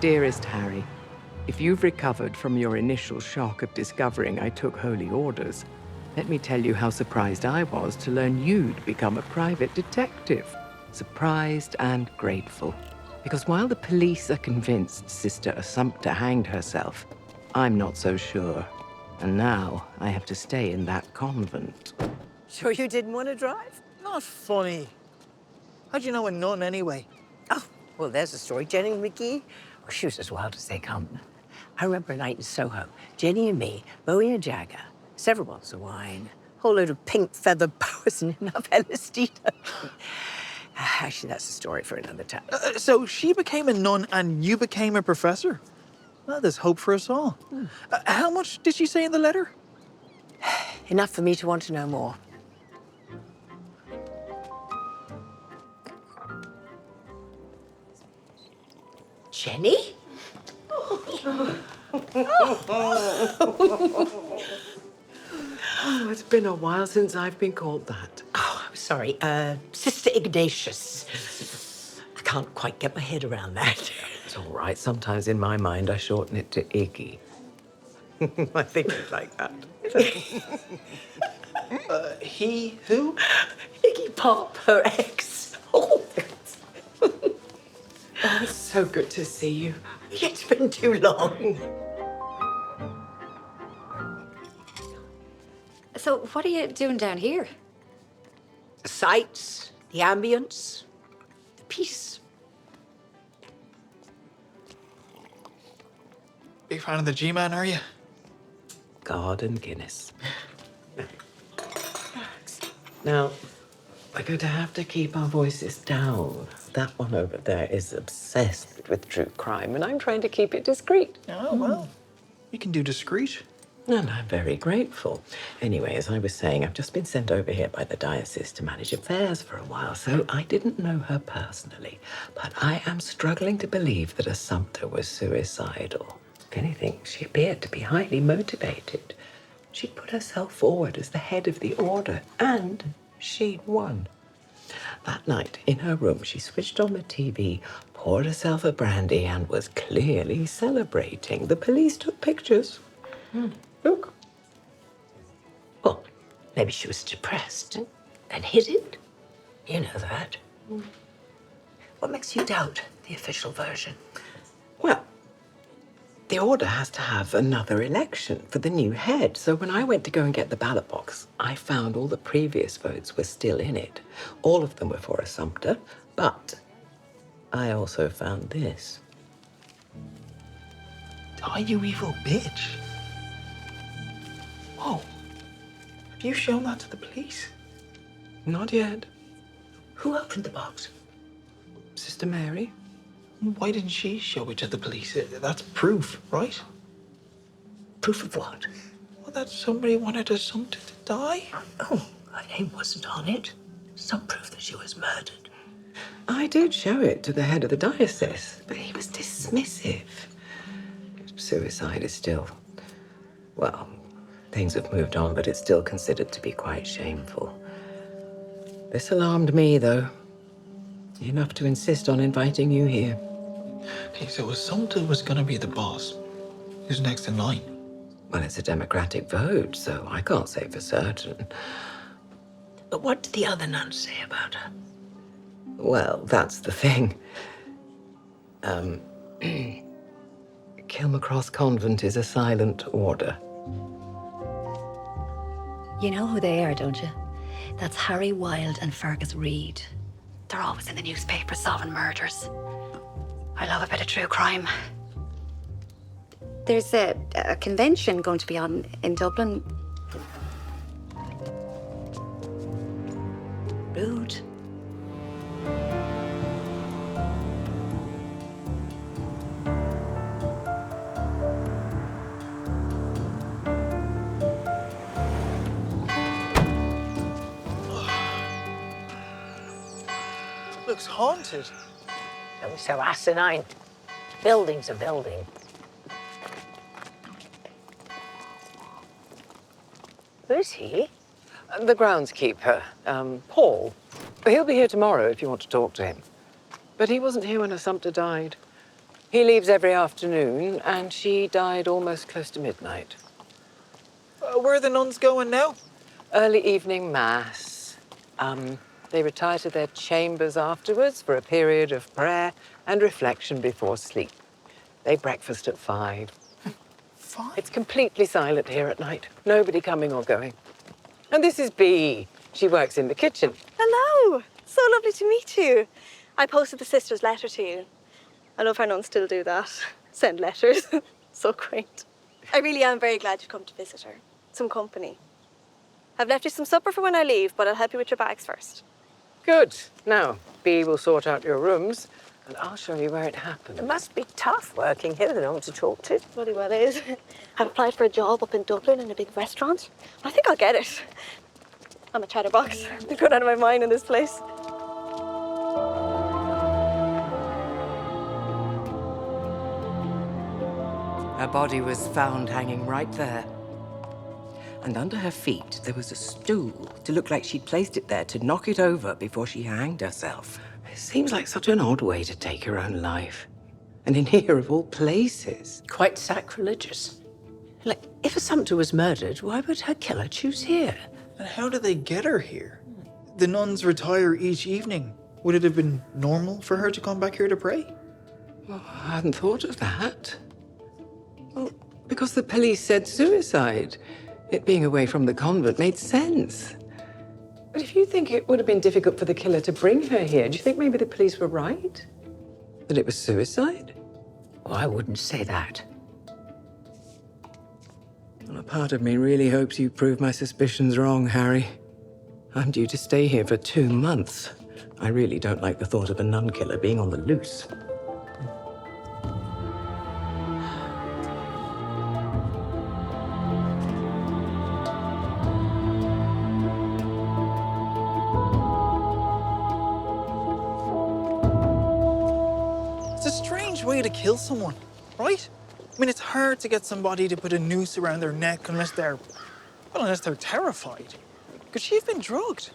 Dearest Harry, if you've recovered from your initial shock of discovering I took holy orders, let me tell you how surprised I was to learn you'd become a private detective. Surprised and grateful. Because while the police are convinced Sister Assumpta hanged herself, I'm not so sure. And now I have to stay in that convent. Sure you didn't want to drive? Not funny. How'd you know a nun anyway? Oh, well, there's a story. Jenny McGee, oh, she was as wild as they come. I remember a night in Soho. Jenny and me, Bowie and Jagger, several bottles of wine, a whole load of pink feather boas and enough LSD. Actually, that's a story for another time. So she became a nun and you became a professor? Well, there's hope for us all. How much did she say in the letter? Enough for me to want to know more. Jenny? Oh, it's been a while since I've been called that. Oh, I'm sorry. Sister Ignatius. I can't quite get my head around that. It's all right. Sometimes in my mind, I shorten it to Iggy. I think it's like that. He who? Iggy Pop, her ex. Oh, Oh, it's so good to see you. it's been too long. So what are you doing down here? The sights, the ambience, the peace. Big fan of the G-Man, are you? God and Guinness. Now, we're going to have to keep our voices down. That one over there is obsessed with true crime, and I'm trying to keep it discreet. Oh, well. You can do discreet. And I'm very grateful. Anyway, as I was saying, I've just been sent over here by the diocese to manage affairs for a while, so I didn't know her personally. But I am struggling to believe that Assumpta was suicidal. If anything, she appeared to be highly motivated. She'd put herself forward as the head of the order, and she'd won. That night, in her room, she switched on the TV, poured herself a brandy, and was clearly celebrating. The police took pictures. Look. Well, maybe she was depressed and hid it. You know that. What makes you doubt the official version? Well, the order has to have another election for the new head. So when I went to go and get the ballot box, I found all the previous votes were still in it. All of them were for Assumpta, but I also found this. Oh, you evil bitch. Whoa. Have you shown that to the police? Not yet. Who opened the box? Sister Mary? Why didn't she show it to the police? That's proof, right? Proof of what? Well, that somebody wanted Assumpta to die. Oh, her name wasn't on it. Some proof that she was murdered. I did show it to the head of the diocese, but he was dismissive. Suicide is still, well, things have moved on, but it's still considered to be quite shameful. This alarmed me, though. Enough to insist on inviting you here. Okay, so Assumpta was gonna be the boss. Who's next in line? Well, it's a democratic vote, so I can't say for certain. But what did the other nuns say about her? Well, that's the thing. Kilmacross Convent is a silent order. You know who they are, don't you? That's Harry Wilde and Fergus Reid. They're always in the newspaper solving murders. I love a bit of true crime. There's a convention going to be on in Dublin. Rude. Looks haunted. Don't be so asinine. Building's a building. Who's he? The groundskeeper, Paul. He'll be here tomorrow if you want to talk to him. But he wasn't here when Assumpta died. He leaves every afternoon, and she died almost close to midnight. Where are the nuns going now? Early evening mass. They retire to their chambers afterwards for a period of prayer and reflection before sleep. They breakfast at 5. Fine. It's completely silent here at night. Nobody coming or going. And this is Bea. She works in the kitchen. Hello! So lovely to meet you. I posted the sister's letter to you. I love how nuns still do that. Send letters. So quaint. I really am very glad you've come to visit her. Some company. I've left you some supper for when I leave, but I'll help you with your bags first. Good. Now, Bea will sort out your rooms, and I'll show you where it happened. It must be tough working here with no one to talk to. Bloody well it is. I've applied for a job up in Dublin in a big restaurant. I think I'll get it. I'm a chatterbox. I'm going out of my mind in this place. Her body was found hanging right there. And under her feet, there was a stool to look like she'd placed it there to knock it over before she hanged herself. It seems like such an odd way to take her own life. And in here, of all places. Quite sacrilegious. Like, if a Sumpter was murdered, why would her killer choose here? And how did they get her here? The nuns retire each evening. Would it have been normal for her to come back here to pray? Oh, I hadn't thought of that. Well, because the police said suicide. It being away from the convent made sense. But if you think it would have been difficult for the killer to bring her here, do you think maybe the police were right? That it was suicide? Oh, I wouldn't say that. Well, a part of me really hopes you prove my suspicions wrong, Harry. I'm due to stay here for 2 months. I really don't like the thought of a nun killer being on the loose. It's a strange way to kill someone, right? I mean, it's hard to get somebody to put a noose around their neck unless they're terrified. Could she have been drugged?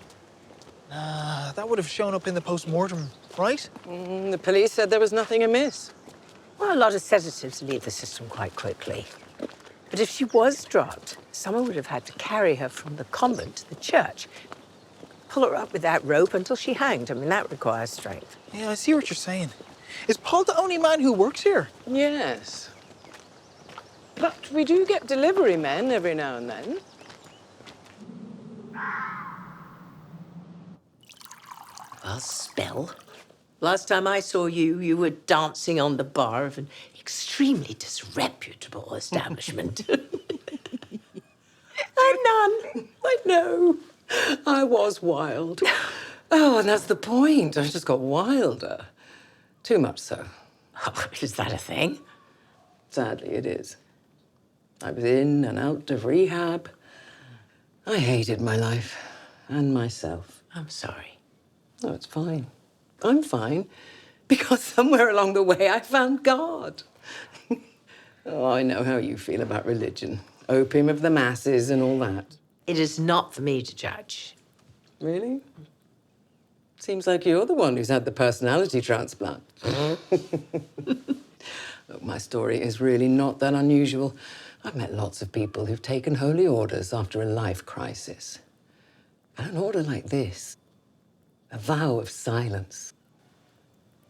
Nah, that would have shown up in the post-mortem, right? The police said there was nothing amiss. Well, a lot of sedatives leave the system quite quickly. But if she was drugged, someone would have had to carry her from the convent to the church, pull her up with that rope until she hanged. I mean, that requires strength. Yeah, I see what you're saying. Is Paul the only man who works here? Yes. But we do get delivery men every now and then. Well, spell. Last time I saw you, you were dancing on the bar of an extremely disreputable establishment. A nun. I know. I was wild. Oh, and that's the point. I just got wilder. Too much so. Oh, is that a thing? Sadly, it is. I was in and out of rehab. I hated my life and myself. I'm sorry. Oh, it's fine. I'm fine because somewhere along the way I found God. Oh, I know how you feel about religion. Opium of the masses and all that. It is not for me to judge. Really? Seems like you're the one who's had the personality transplant. Look, my story is really not that unusual. I've met lots of people who've taken holy orders after a life crisis. And an order like this, a vow of silence.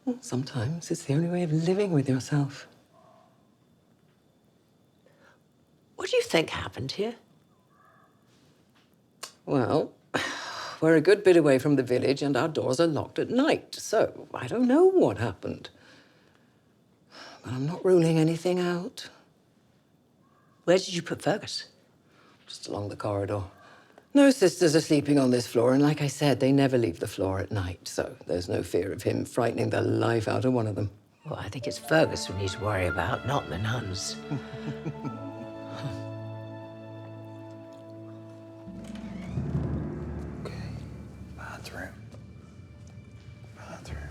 Well, sometimes it's the only way of living with yourself. What do you think happened here? Well, we're a good bit away from the village and our doors are locked at night, so I don't know what happened. But I'm not ruling anything out. Where did you put Fergus? Just along the corridor. No sisters are sleeping on this floor, and like I said, they never leave the floor at night, so there's no fear of him frightening the life out of one of them. Well, I think it's Fergus we need to worry about, not the nuns. Okay, bathroom. Bathroom.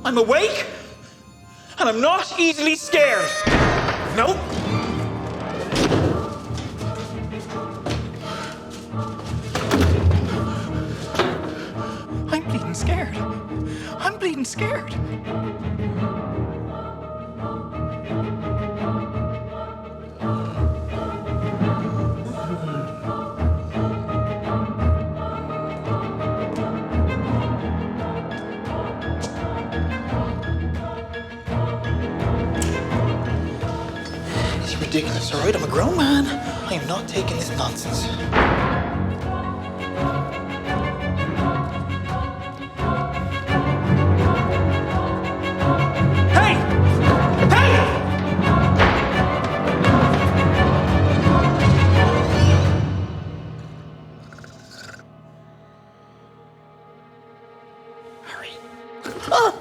I'm awake, and I'm not easily scared. Nope. I'm bleeding scared. I'm bleeding scared. It's ridiculous, all right? I'm a grown man. I am not taking this nonsense. Hey! Hey! Harry. Oh,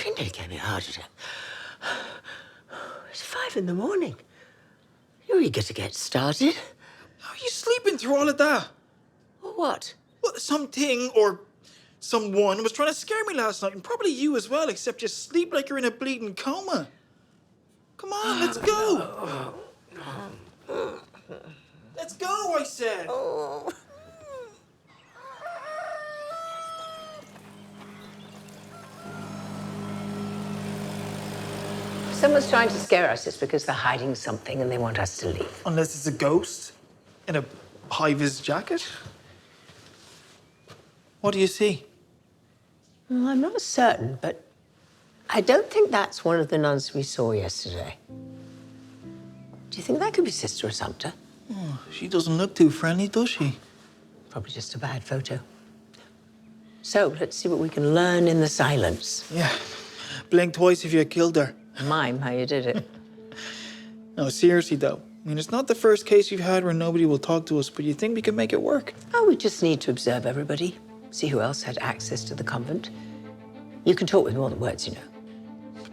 you nearly gave me a heart attack. It's 5 in the morning. You're eager to get started. How are you sleeping through all of that? What? Well, something or someone was trying to scare me last night, and probably you as well, except you sleep like you're in a bleeding coma. Come on, let's go. Let's go, I said. Someone's trying to scare us. It's because they're hiding something and they want us to leave. Unless it's a ghost in a high-vis jacket. What do you see? Well, I'm not certain, but I don't think that's one of the nuns we saw yesterday. Do you think that could be Sister Assumpta? She doesn't look too friendly, does she? Probably just a bad photo. So, let's see what we can learn in the silence. Yeah. Blink twice if you killed her. Mime how you did it. No, seriously, though. I mean, it's not the first case you've had where nobody will talk to us, but you think we can make it work? Oh, we just need to observe everybody, see who else had access to the convent. You can talk with more than words, you know.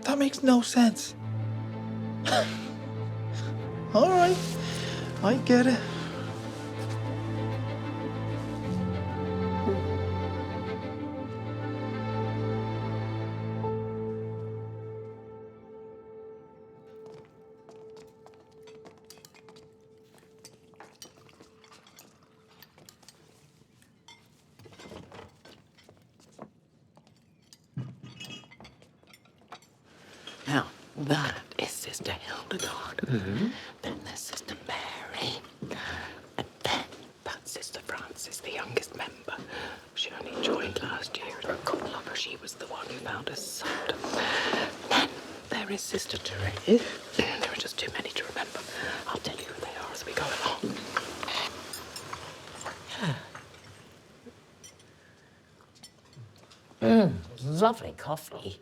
That makes no sense. All right. I get it. Now, that is Sister Hildegard. Then there's Sister Mary. And then that's Sister Frances, the youngest member. She only joined last year. She was the one who found us salt. Then there is Sister Therese. There are just too many to remember. I'll tell you who they are as we go along. Lovely coffee.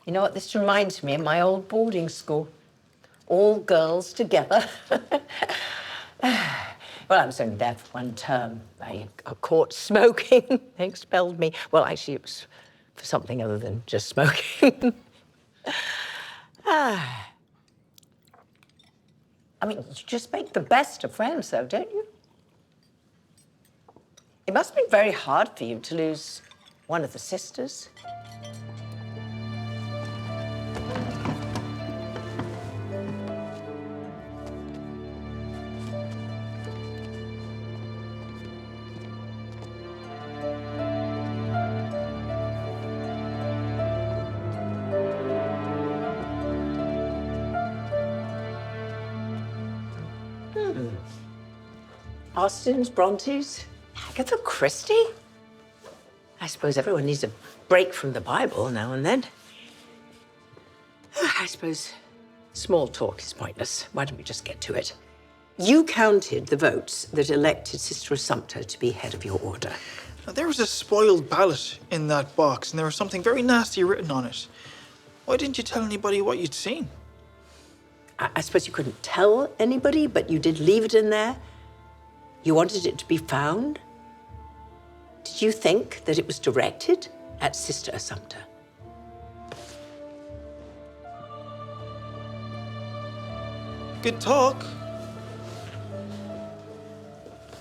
You know what this reminds me of? My old boarding school. All girls together. Well, I was only there for 1 term. I got caught smoking. They expelled me. Well, actually, it was for something other than just smoking. I mean, you just make the best of friends, though, don't you? It must have been very hard for you to lose one of the sisters. Austens, Brontes, Agatha Christie? I suppose everyone needs a break from the Bible now and then. I suppose small talk is pointless. Why don't we just get to it? You counted the votes that elected Sister Assumpta to be head of your order. Now, there was a spoiled ballot in that box, and there was something very nasty written on it. Why didn't you tell anybody what you'd seen? I suppose you couldn't tell anybody, but you did leave it in there. You wanted it to be found. Did you think that it was directed at Sister Assumpta? Good talk.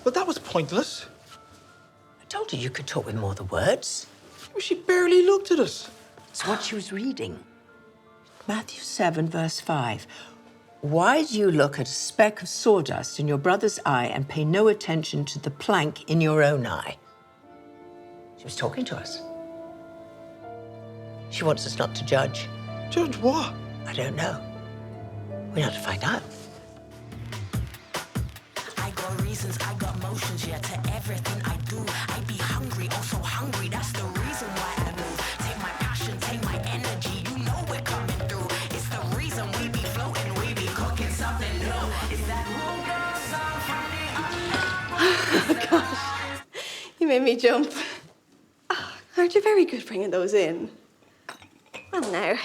But that was pointless. I told you you could talk with more than words. She barely looked at us. It's what she was reading. Matthew 7, verse 5. Why do you look at a speck of sawdust in your brother's eye and pay no attention to the plank in your own eye? She was talking to us. She wants us not to judge. Judge what? I don't know. We have to find out. I got reasons, I got motions, yeah, to everything I do. I be hungry, oh so hungry, that's the reason why I move. Take my passion, take my energy, you know we're coming through. It's the reason we be floating, we be cooking something new. It's that moon girl song, Friday. You made me jump. Oh, aren't you very good bringing those in? Well, now,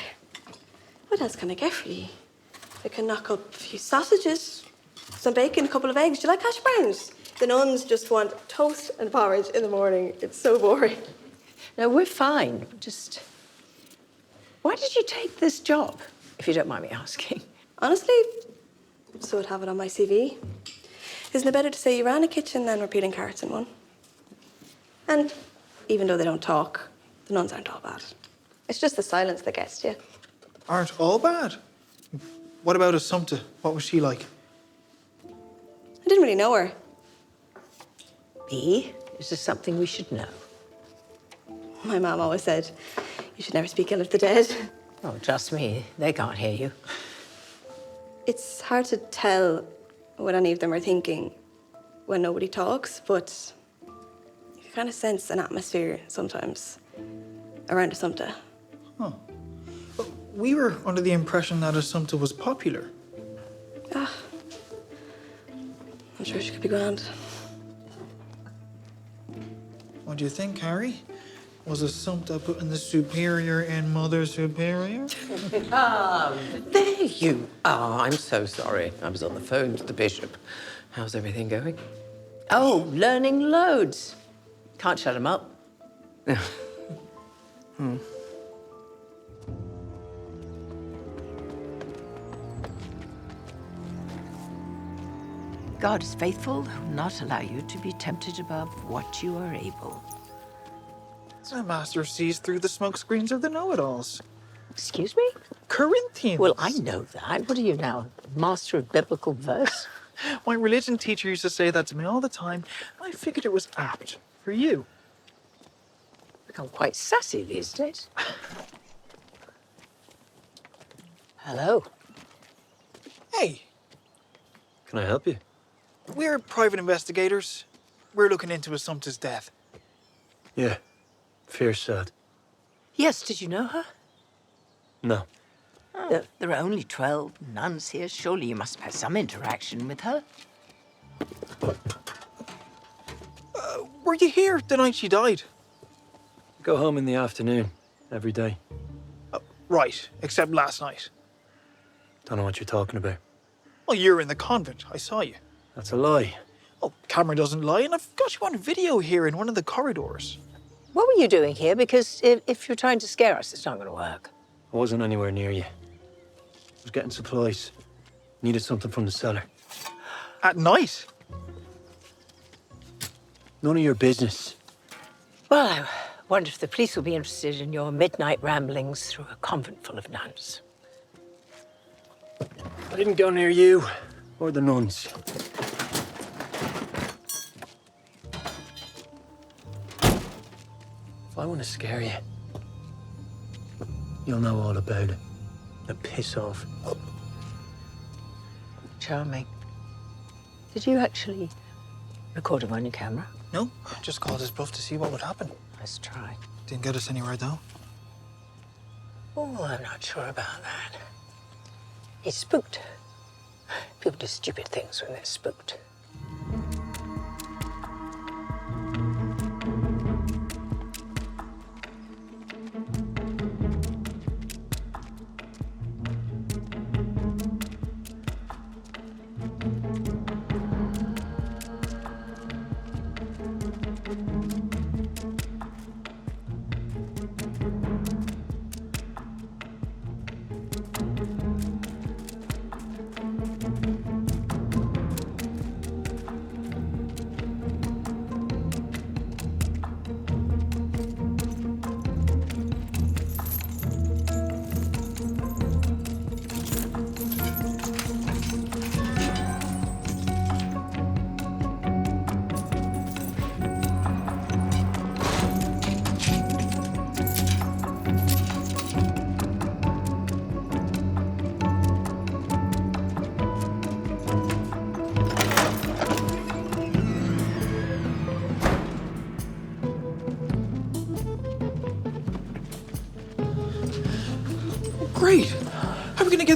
what else can I get for you? I can knock up a few sausages, some bacon, a couple of eggs. Do you like hash browns? The nuns just want toast and porridge in the morning. It's so boring. No, we're fine. Just, why did you take this job, if you don't mind me asking? Honestly, so I'd have it on my CV. Isn't it better to say you ran a kitchen than repeating carrots in one? And even though they don't talk, the nuns aren't all bad. It's just the silence that gets you. Aren't all bad. What about Assumpta? What was she like? I didn't really know her. B, is this something we should know? My mom always said, you should never speak ill of the dead. Oh, trust me, they can't hear you. It's hard to tell what any of them are thinking when nobody talks, but you can kind of sense an atmosphere sometimes around Assumpta. Huh. But we were under the impression that Assumpta was popular. Ah, I'm sure she could be grand. What do you think, Harry? Was Assumpta putting the superior in Mother Superior? There you are. I'm so sorry. I was on the phone to the bishop. How's everything going? Oh, learning loads. Can't shut him up. God is faithful, who will not allow you to be tempted above what you are able. The master sees through the smoke screens of the know-it-alls. Excuse me? Corinthians. Well, I know that. What are you now, master of biblical verse? My religion teacher used to say that to me all the time. I figured it was apt for you. Become quite sassy these days. Hello. Hey, Can I help you? we're private investigators. We're looking into Assumpta's death. Yeah. Fear sad. Yes, did you know her? No. There are only 12 nuns here. Surely you must have had some interaction with her. Were you here the night she died? Go home in the afternoon, every day. Right, except last night. Don't know what you're talking about. Well, you're in the convent. I saw you. That's a lie. Oh, camera doesn't lie, and I've got you on video here in one of the corridors. What were you doing here? Because if you're trying to scare us, it's not going to work. I wasn't anywhere near you. I was getting supplies. Needed something from the cellar. At night? None of your business. Well, I wonder if the police will be interested in your midnight ramblings through a convent full of nuns. I didn't go near you or the nuns. If I want to scare you, you'll know all about it. Now piss off. Charming. Did you actually record him on your camera? No, just called his bluff to see what would happen. Let's try. Didn't get us anywhere, though. Oh, I'm not sure about that. He's spooked. People do stupid things when they're spooked.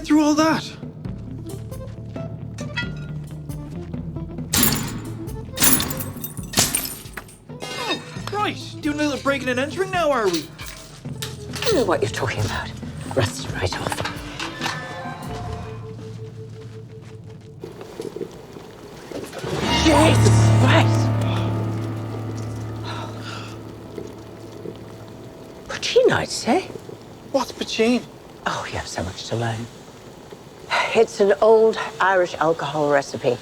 through all that? Oh, right. Doing a little breaking and entering now, are we? I don't know what you're talking about. Rusted right off. Jesus Christ! Poutine, I'd say. What's poutine? Oh, you have so much to learn. It's an old Irish alcohol recipe.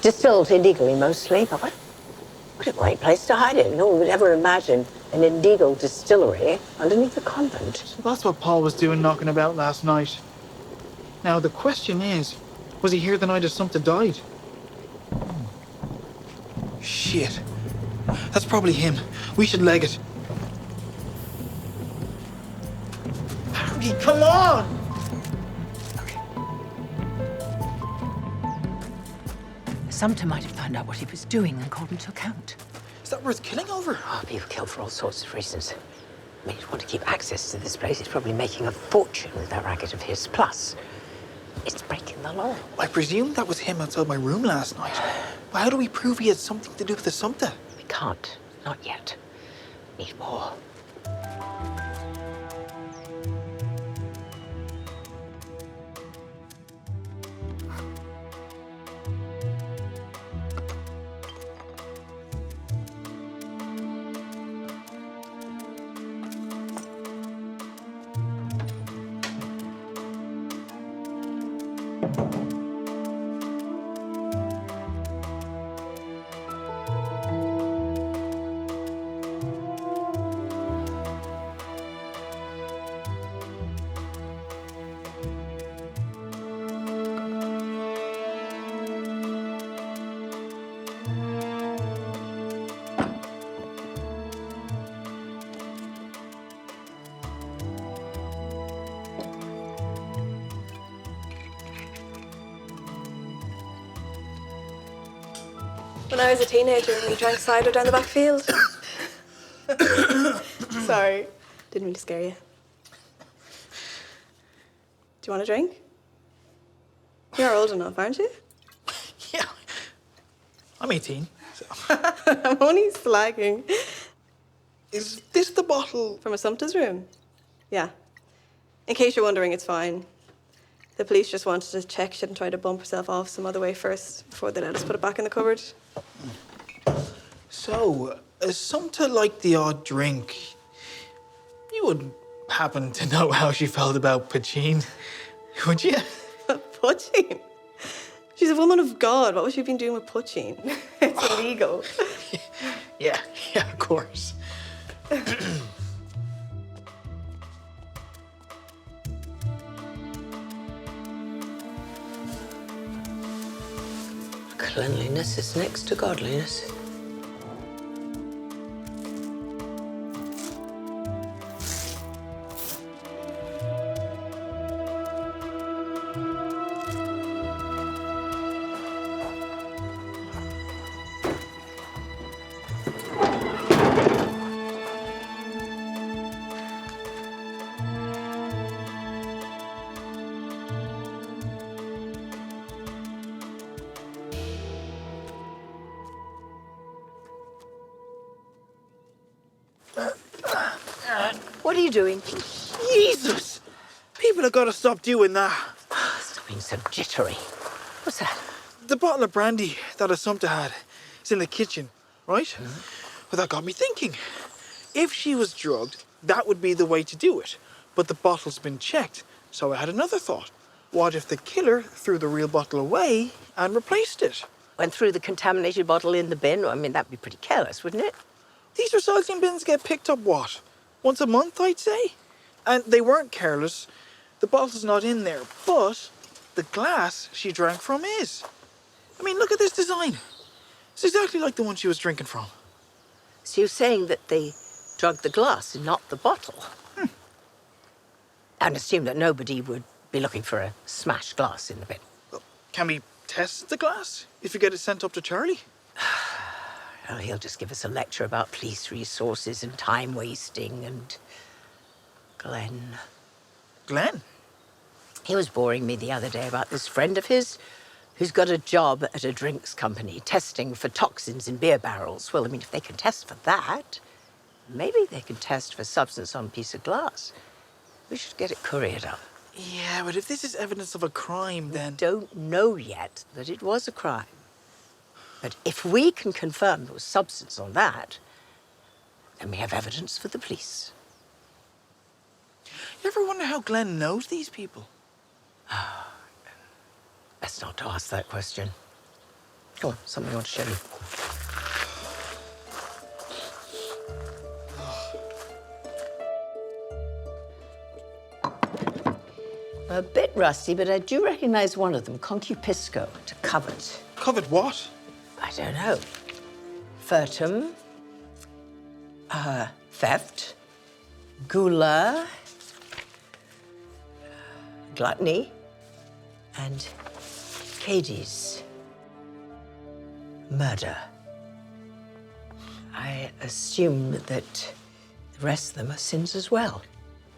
Distilled illegally mostly, but what a great place to hide it. No one would ever imagine an illegal distillery underneath a convent. That's what Paul was doing knocking about last night. Now, the question is, was he here the night Assumpta died? Shit. That's probably him. We should leg it. Harry, come on! Assumpta might have found out what he was doing and called him to account. Is that worth killing over? Oh, people kill for all sorts of reasons. I mean, he'd want to keep access to this place. He's probably making a fortune with that racket of his. Plus, it's breaking the law. I presume that was him outside my room last night. But how do we prove he had something to do with Assumpta? We can't. Not yet. Need more. When I was a teenager, we drank cider down the back field. Sorry. Didn't mean to scare you. Do you want a drink? You're old enough, aren't you? Yeah. I'm 18. So. I'm only slagging. Is this the bottle? From Assumpta's room? Yeah. In case you're wondering, it's fine. The police just wanted to check she didn't try to bump herself off some other way first before they let us put it back in the cupboard. So, Assumpta liked the odd drink. You wouldn't happen to know how she felt about poutine, would you? Poutine? She's a woman of God. What would she have been doing with poutine? It's illegal. Yeah, of course. Cleanliness is next to godliness. What are you doing? Jesus! People have got to stop doing that. Stop being so jittery. What's that? The bottle of brandy that Assumpta had is in the kitchen, right? Well, that got me thinking. If she was drugged, that would be the way to do it. But the bottle's been checked, so I had another thought. What if the killer threw the real bottle away and replaced it? Went through the contaminated bottle in the bin? I mean, that'd be pretty careless, wouldn't it? These recycling bins get picked up, what? Once a month, I'd say? And they weren't careless. The bottle's not in there, but the glass she drank from is. I mean, look at this design. It's exactly like the one she was drinking from. So you're saying that they drugged the glass and not the bottle? And assume that nobody would be looking for a smashed glass in the bin. Well, can we test the glass if you get it sent up to Charlie? Well, he'll just give us a lecture about police resources and time wasting and Glenn. Glenn? He was boring me the other day about this friend of his who's got a job at a drinks company testing for toxins in beer barrels. Well, I mean, if they can test for that, maybe they can test for substance on a piece of glass. We should get it couriered up. Yeah, but if this is evidence of a crime, then... Don't know yet that it was a crime. But if we can confirm there was substance on that, then we have evidence for the police. You ever wonder how Glenn knows these people? Best not to ask that question. Come on, something I want to show you. A bit rusty, but I do recognize one of them, Concupisco, to Covet. Covered what? I don't know. Furtum, theft, gula, gluttony, and Cades, murder. I assume that the rest of them are sins as well.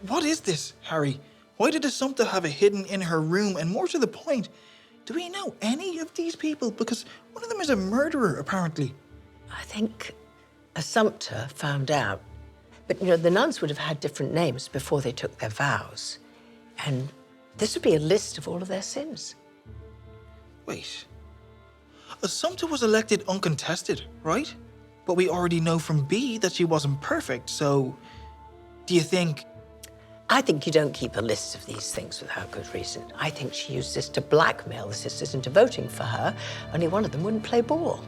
What is this, Harry? Why did Assumpta have it hidden in her room? And more to the point, do we know any of these people? Because one of them is a murderer, apparently. I think Assumpta found out. But, you know, the nuns would have had different names before they took their vows. And this would be a list of all of their sins. Wait. Assumpta was elected uncontested, right? But we already know from B that she wasn't perfect, so do you think... I think you don't keep a list of these things without good reason. I think she used this to blackmail the sisters into voting for her. Only one of them wouldn't play ball.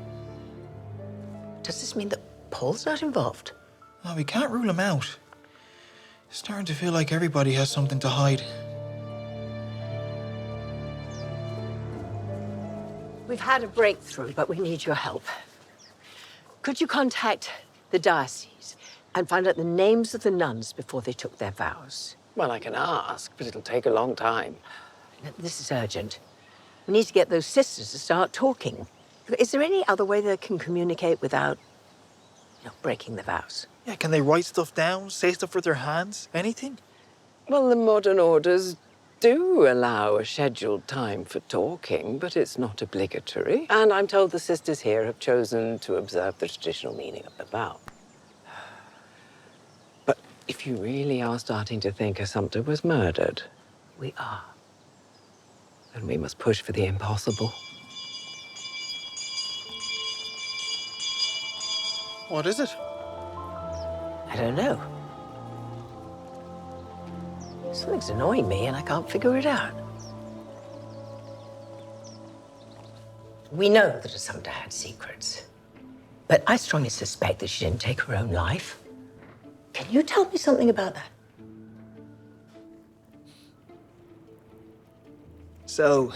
Does this mean that Paul's not involved? Well, we can't rule him out. It's starting to feel like everybody has something to hide. We've had a breakthrough, but we need your help. Could you contact the diocese and find out the names of the nuns before they took their vows? Well, I can ask, but it'll take a long time. This is urgent. We need to get those sisters to start talking. Is there any other way they can communicate without, breaking the vows? Yeah, can they write stuff down, say stuff with their hands, anything? Well, the modern orders do allow a scheduled time for talking, but it's not obligatory. And I'm told the sisters here have chosen to observe the traditional meaning of the vow. But if you really are starting to think Assumpta was murdered, We are. then we must push for the impossible. What is it? I don't know. Something's annoying me and I can't figure it out. We know that Assumpta had secrets, but I strongly suspect that she didn't take her own life. Can you tell me something about that? So,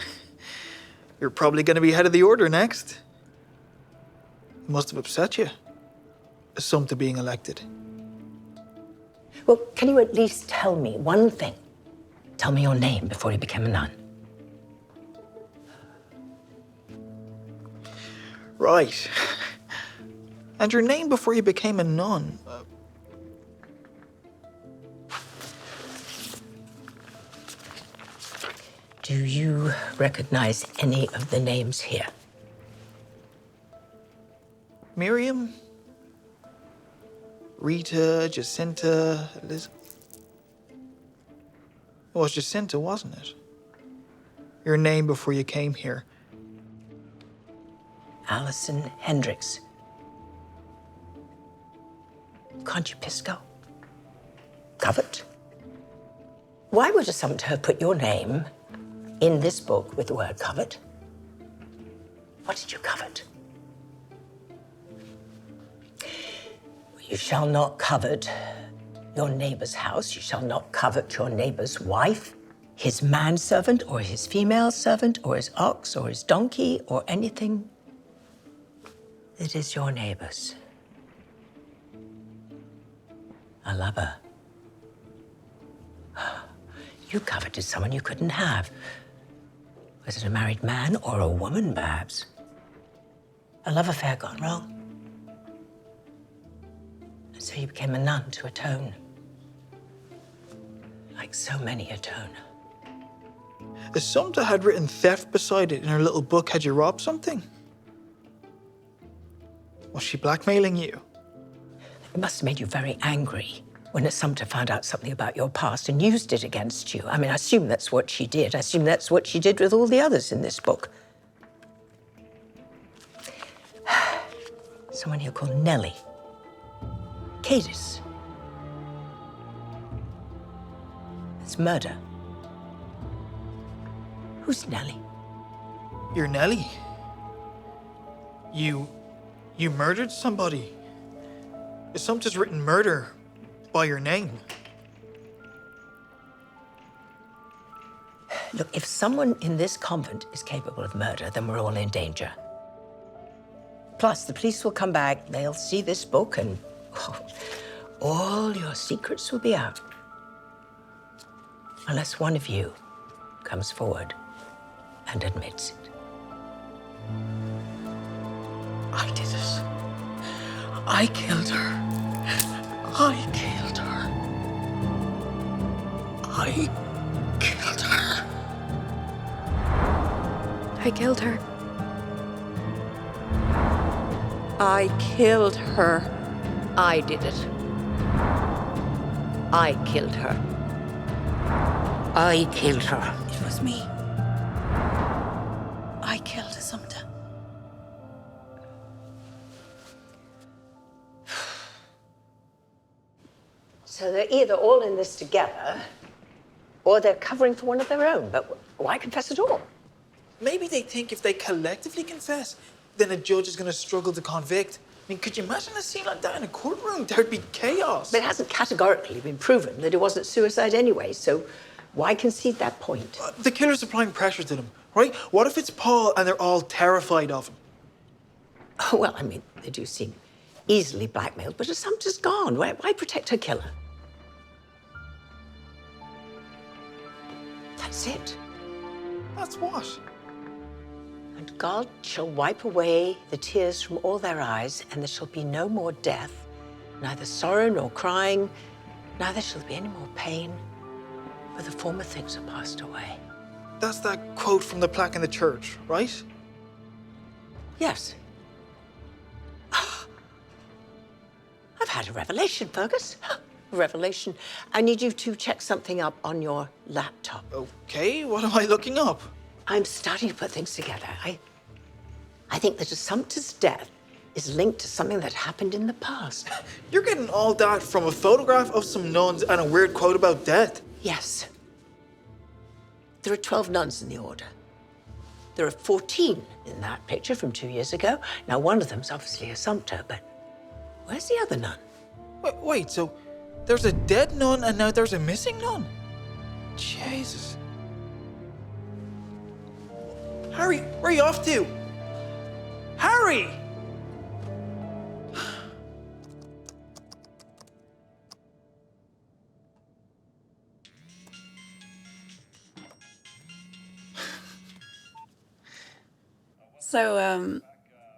you're probably going to be head of the order next. It must have upset you, Assumpta being elected. Well, can you at least tell me one thing? Tell me your name before you became a nun. Right. And your name before you became a nun? Do you recognize any of the names here? Miriam? Rita, Jacinta, Elizabeth? It was Jacinta, wasn't it? Your name before you came here. Alison Hendricks. Concupisco. Covet. Why would Assumpta have put your name in this book with the word covet? What did you covet? You shall not covet your neighbor's house. You shall not covet your neighbor's wife, his manservant or his female servant or his ox or his donkey or anything that is your neighbor's. A lover. You coveted someone you couldn't have. Was it a married man or a woman, perhaps? A love affair gone wrong. And so you became a nun to atone. Like so many atone. Assumpta had written theft beside it in her little book. Had you robbed something? Was she blackmailing you? It must have made you very angry when Assumpta found out something about your past and used it against you. I mean, I assume that's what she did. I assume that's what she did with all the others in this book. Someone here called Nellie. Cadis. It's murder. Who's Nellie? You're Nellie. You murdered somebody. Assumpta's written murder by your name. Look, if someone in this convent is capable of murder, then we're all in danger. Plus, the police will come back, they'll see this book, and all your secrets will be out. Unless one of you comes forward and admits it. I did it. I killed her. I killed her. I killed her. I killed her. I killed her. I did it. I killed her. I killed her. It was me. I killed Assumpta. So they're either all in this together, or they're covering for one of their own. But why confess at all? Maybe they think if they collectively confess, then a judge is going to struggle to convict. I mean, could you imagine a scene like that in a courtroom? There'd be chaos. But it hasn't categorically been proven that it wasn't suicide anyway, so why concede that point? The killer's applying pressure to them, right? What if it's Paul and they're all terrified of him? Oh, well, I mean, they do seem easily blackmailed, but Assumpta's gone. Why protect her killer? That's it. That's what? And God shall wipe away the tears from all their eyes, and there shall be no more death, neither sorrow nor crying, neither shall there be any more pain, for the former things are passed away. That's that quote from the plaque in the church, right? Yes. I've had a revelation, Fergus. A revelation. I need you to check something up on your laptop. Okay, what am I looking up? I'm starting to put things together. I think that Assumpta's death is linked to something that happened in the past. You're getting all that from a photograph of some nuns and a weird quote about death. Yes. There are 12 nuns in the order. There are 14 in that picture from 2 years ago. Now, one of them's obviously Assumpta, but where's the other nun? Wait, so there's a dead nun and now there's a missing nun? Jesus. Harry, where are you off to? Harry! So,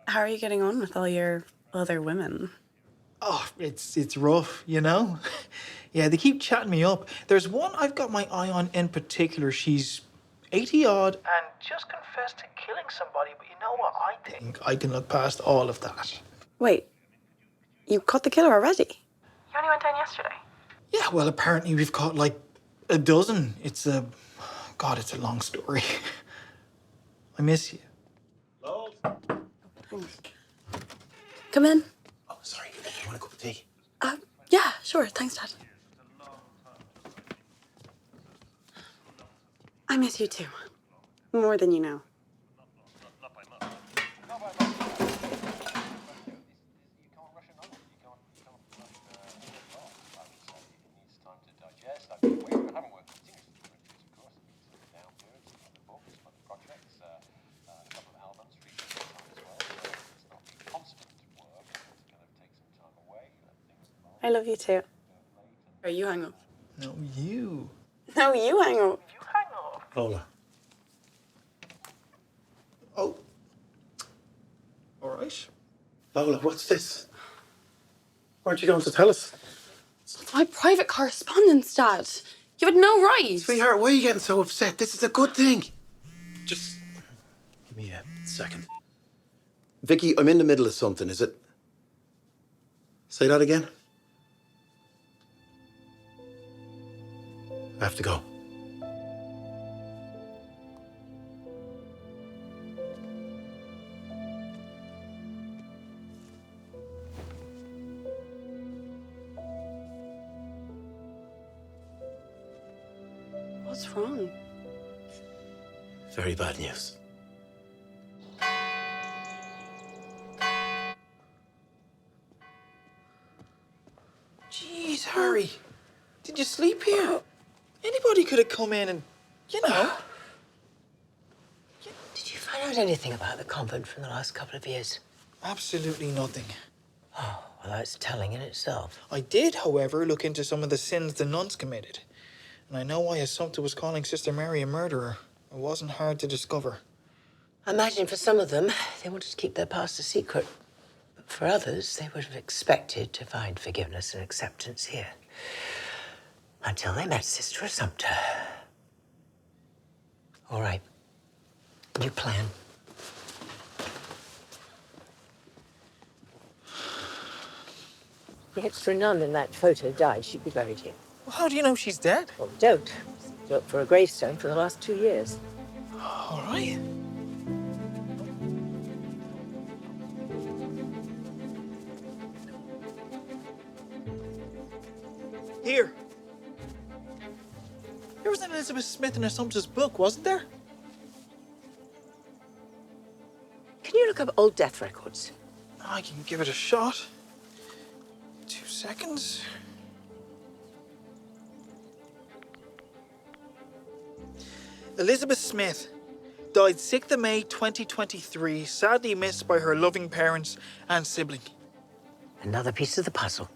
how are you getting on with all your other women? Oh, it's rough, you know? Yeah, they keep chatting me up. There's one I've got my eye on in particular. She's 80-odd and just confessed to killing somebody, but you know what? I think I can look past all of that. Wait, you caught the killer already? You only went down yesterday. Yeah, well, apparently we've caught like a dozen. It's a long story. I miss you. Come in. Oh, sorry. You want a cup of tea? Yeah, sure. Thanks, Dad. I miss you too. More than you know. I love you too. Or you hang up. No, you. No, you hang up. You hang up. Lola. Oh. All right. Lola, what's this? Aren't you going to tell us? It's my private correspondence, Dad. You had no right. Sweetheart, why are you getting so upset? This is a good thing. Just give me a second. Vicky, I'm in the middle of something, is it? Say that again? I have to go. What's wrong? Very bad news. Jeez, Harry. Did you sleep here? Anybody could have come in and, you know. Did you find out anything about the convent from the last couple of years? Absolutely nothing. Well, that's telling in itself. I did, however, look into some of the sins the nuns committed. And I know why Assumpta was calling Sister Mary a murderer. It wasn't hard to discover. I imagine for some of them, they wanted to keep their past a secret. But for others, they would have expected to find forgiveness and acceptance here. Until they met Sister Assumpta. All right. New plan. The extra nun in that photo died. She'd be buried here. Well, how do you know she's dead? Well, we don't. Look for a gravestone for the last 2 years. All right. Here. There was an Elizabeth Smith in Assumpta's book, wasn't there? Can you look up old death records? I can give it a shot. 2 seconds. Elizabeth Smith died 6th of May 2023, sadly missed by her loving parents and sibling. Another piece of the puzzle.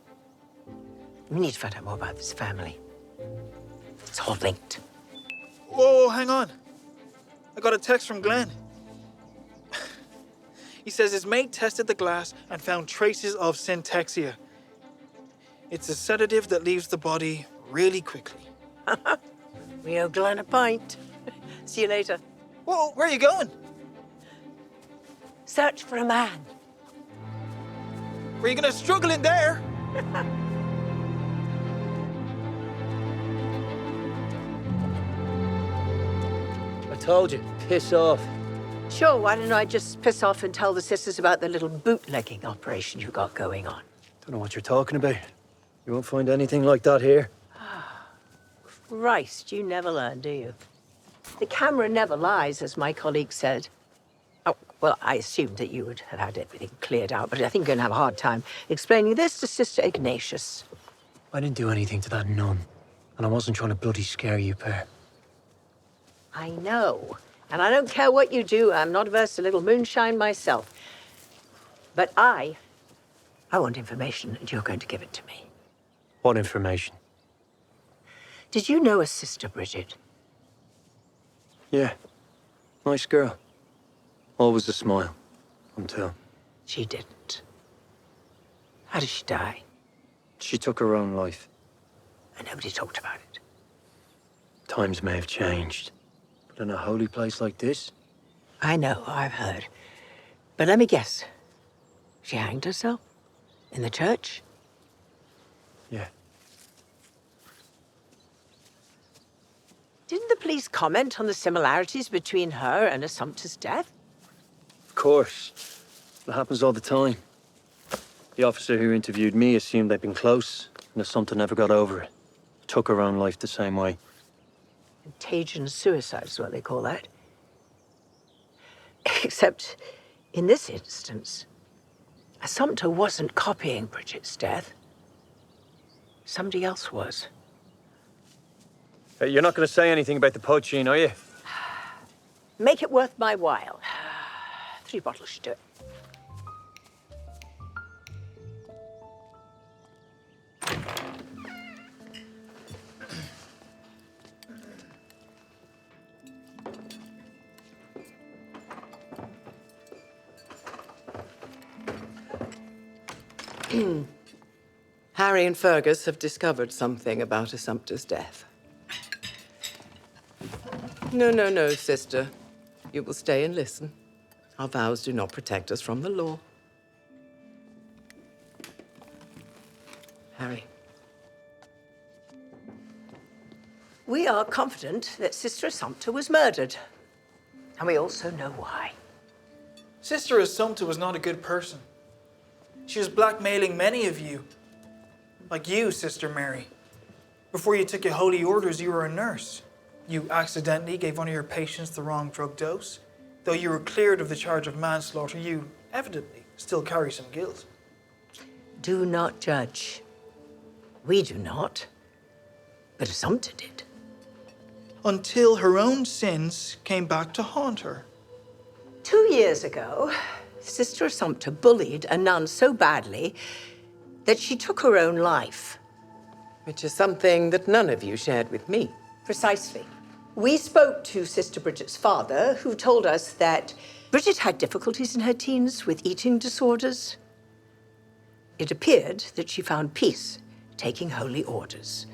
We need to find out more about this family. It's all linked. Whoa, hang on. I got a text from Glenn. He says his mate tested the glass and found traces of Syntaxia. It's a sedative that leaves the body really quickly. We owe Glenn a pint. See you later. Whoa, where are you going? Search for a man. Were you gonna struggle in there? I told you, piss off. Sure, why don't I just piss off and tell the sisters about the little bootlegging operation you got going on? Don't know what you're talking about. You won't find anything like that here. Christ, you never learn, do you? The camera never lies, as my colleague said. Oh, well, I assumed that you would have had everything cleared out, but I think you're going to have a hard time explaining this to Sister Ignatius. I didn't do anything to that nun. And I wasn't trying to bloody scare you, Per. I know. And I don't care what you do. I'm not averse to a little moonshine myself. But I want information, and you're going to give it to me. What information? Did you know a Sister Bridget? Yeah. Nice girl. Always a smile. Until She didn't. How did she die? she took her own life. And nobody talked about it. Times may have changed. But in a holy place like this, I know, I've heard. But let me guess. She hanged herself? In the church? yeah. Didn't the police comment on the similarities between her and Assumpta's death? Of course. It happens all the time. The officer who interviewed me assumed they'd been close, and Assumpta never got over it. Took her own life the same way. Contagion suicide is what they call that. Except, in this instance, Assumpta wasn't copying Bridget's death. Somebody else was. You're not going to say anything about the poaching, are you? Make it worth my while. 3 bottles should do it. Harry and Fergus have discovered something about Assumpta's death. No, no, no, sister. You will stay and listen. Our vows do not protect us from the law. Harry. We are confident that Sister Assumpta was murdered. And we also know why. Sister Assumpta was not a good person. She was blackmailing many of you. Like you, Sister Mary. Before you took your holy orders, you were a nurse. You accidentally gave one of your patients the wrong drug dose. Though you were cleared of the charge of manslaughter, you evidently still carry some guilt. Do not judge. We do not. But Assumpta did. Until her own sins came back to haunt her. 2 years ago, Sister Assumpta bullied a nun so badly that she took her own life. Which is something that none of you shared with me. Precisely. We spoke to Sister Bridget's father, who told us that Bridget had difficulties in her teens with eating disorders. It appeared that she found peace taking holy orders.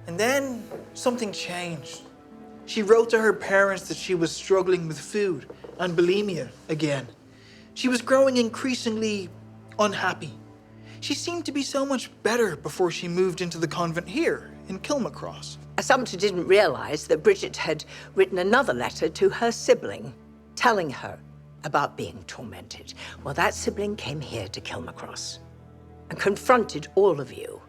And then something changed. She wrote to her parents that she was struggling with food and bulimia again. She was growing increasingly unhappy. She seemed to be so much better before she moved into the convent here in Kilmacross. Assumpta didn't realize that Bridget had written another letter to her sibling, telling her about being tormented. Well, that sibling came here to Kilmacross and confronted all of you.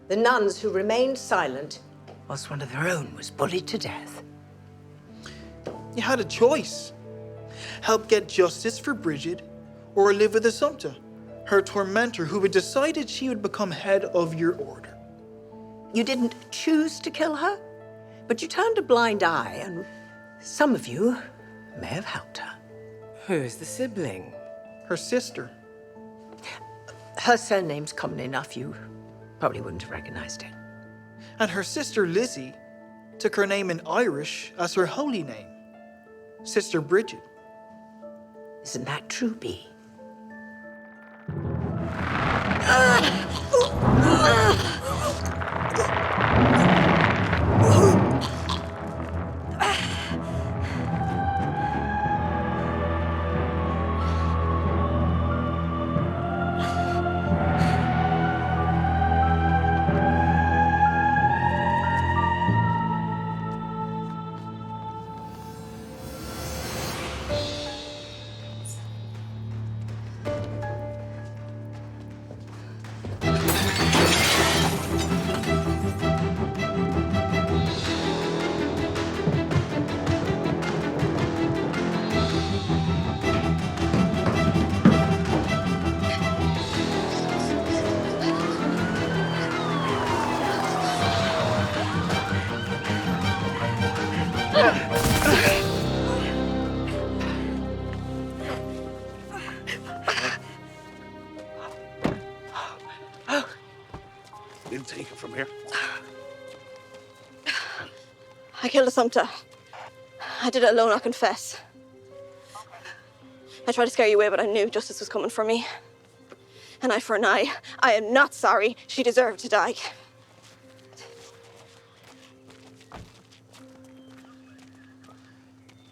The nuns who remained silent whilst one of their own was bullied to death. You had a choice. Help get justice for Bridget or live with Assumpta, her tormentor who had decided she would become head of your order. You didn't choose to kill her, but you turned a blind eye, and some of you may have helped her. Who is the sibling? Her sister. Her surname's common enough, you probably wouldn't have recognized it. And her sister Lizzie took her name in Irish as her holy name, Sister Bridget. Isn't that true, Bee? We'll take it from here. I killed Assumpta. I did it alone, I confess. I tried to scare you away, but I knew justice was coming for me. An eye for an eye. I am not sorry. She deserved to die. Are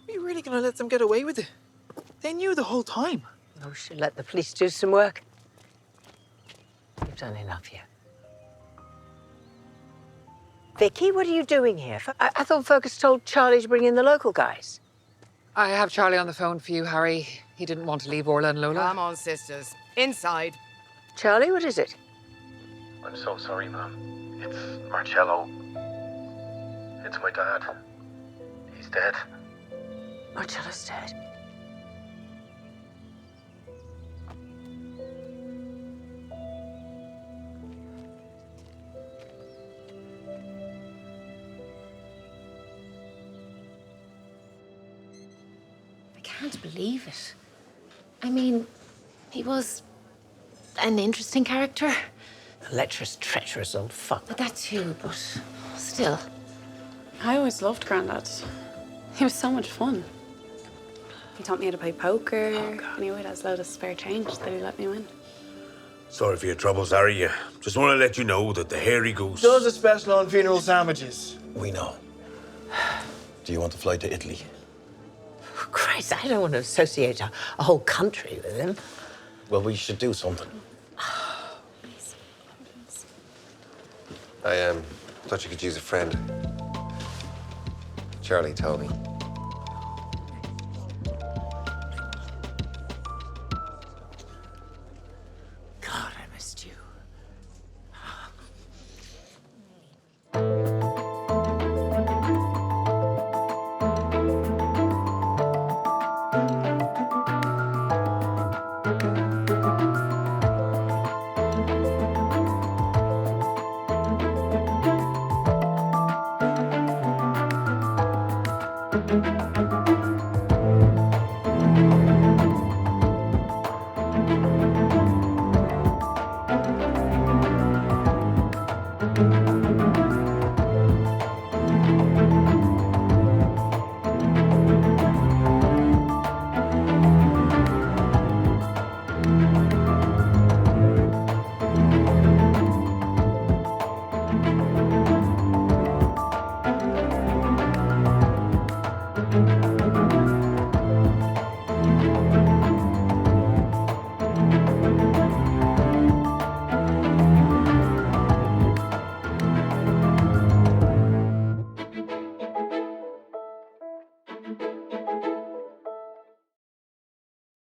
you really gonna let them get away with it? They knew the whole time. Oh, should let the police do some work. You've done enough here. Vicky, what are you doing here? I thought Fergus told Charlie to bring in the local guys. I have Charlie on the phone for you, Harry. He didn't want to leave Orla and Lola. Come on, sisters. Inside. Charlie, what is it? I'm so sorry, Mom. It's Marcello. It's my dad. He's dead. Marcello's dead. I can't believe it. I mean, he was an interesting character. A lecherous, treacherous old fuck. But that too, but still. I always loved Grandad. He was so much fun. He taught me how to play poker, and he always has a load of spare change that he let me win. Sorry for your troubles, Harry. Just want to let you know that the hairy goose... Does a special on funeral sandwiches. We know. Do you want to fly to Italy? Christ, I don't want to associate a whole country with him. Well, we should do something. I thought you could use a friend. Charlie told me.